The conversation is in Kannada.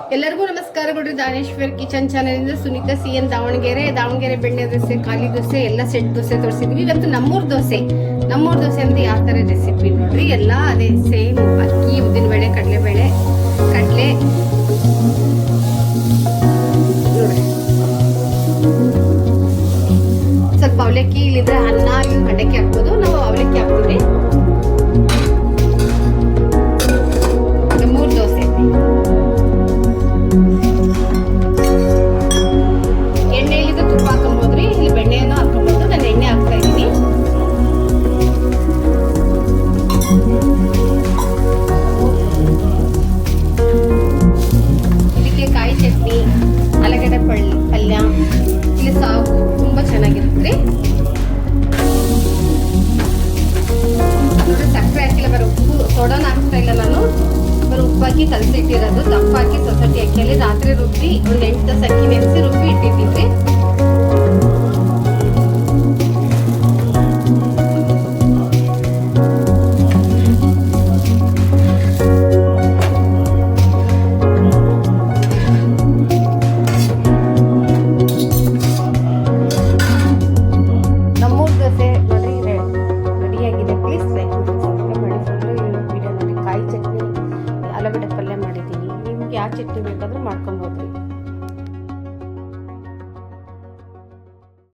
ಎಲ್ಲರಿಗೂ ನಮಸ್ಕಾರಗಳು. ದಾನೇಶ್ವರ್ ಕಿಚನ್ ಚಾನೆಲ್ ಇಂದ ಸುನೀತಾ CN ದಾವಣಗೆರೆ ಬೆಣ್ಣೆ ದೋಸೆ, ಖಾಲಿ ದೋಸೆ, ಎಲ್ಲ ಸೆಟ್ ದೋಸೆ ತೋರಿಸಿದ್ವಿ. ಇವತ್ತು ನಮ್ಮೂರ್ ದೋಸೆ ಅಂದ್ರೆ ಯಾವ ತರ ರೆಸಿಪಿ ನೋಡ್ರಿ. ಎಲ್ಲ ಅದೇ ಸೇಮ್ ಅಕ್ಕಿ, ಉದ್ದಿನ ಬೇಳೆ, ಕಡಲೆ ನೋಡ್ರಿ. ಸ್ವಲ್ಪ ಅವಲಕ್ಕಿ ಇಲ್ಲಿದ್ರೆ ಅನ್ನ ಕಡಕ್ಕೆ ಹಾಕ್ಬೋದು. ನಾವು ಅವಲಕ್ಕಿ ಹಾಕ್ತೀವಿ. ನಮ್ಮೂರ್ ದೋಸೆ ಎಣ್ಣೆಯಲ್ಲಿ ತುಪ್ಪ ಹಾಕೊಬೋದ್ರಿ, ಇಲ್ಲಿ ಬೆಣ್ಣೆಯನ್ನು ಹಾಕೊಬೋದು. ನಾನು ಎಣ್ಣೆ ಹಾಕ್ತಾ ಇದ್ದೀನಿ. ಇದಕ್ಕೆ ಕಾಯಿ ಚಟ್ನಿ, ಆಲೂಗಡ್ಡೆ ಪಲ್ಯ, ಇಲ್ಲಿ ಸಾಗು ತುಂಬಾ ಚೆನ್ನಾಗಿರುತ್ತೆ. ನೋಡಿ, ಸಕ್ಕರೆ ಹಾಕಿಲ್ಲ, ಬರೋ ಉಪ್ಪು, ಸೋಡಾನ ಹಾಕ್ತಾ ಇಲ್ಲ ನಾನು. ಬರೋ ಉಪ್ಪಾಕಿ ಕಲಸಿಟ್ಟಿರೋದು, ದಪ್ಪ ಹಾಕಿ ಸೊಸೈಟಿ ಅಕ್ಕಿಯಲ್ಲಿ ರಾತ್ರಿ ರುಬ್ಬಿ ಒಂದು 8 ತಾಸು ಅಕ್ಕಿ ನೆನೆಸಿ ರುಬ್ಬಿ ಇಟ್ಟಿದ್ದೀವಿ. ನಮ್ಮೂರ್ ದೋಸೆ ನೋಡಿ ರೆಡಿಯಾಗಿದೆ. ಪ್ಲೀಸ್ ಲೈಕ್ ಮಾಡಿ, ಸಬ್ಸ್ಕ್ರೈಬ್ ಮಾಡಿ. ವಿಡಿಯೋ ನೋಡಿ. ಕಾಯಿ ಚಟ್ನಿ, ಆಲೂಗಡ್ಡೆ ಪಲ್ಯ ಮಾಡಿದ್ದೀನಿ. ನಿಮ್ಗೆ ಯಾವ ಚಟ್ನಿ ಬೇಕಾದ್ರೂ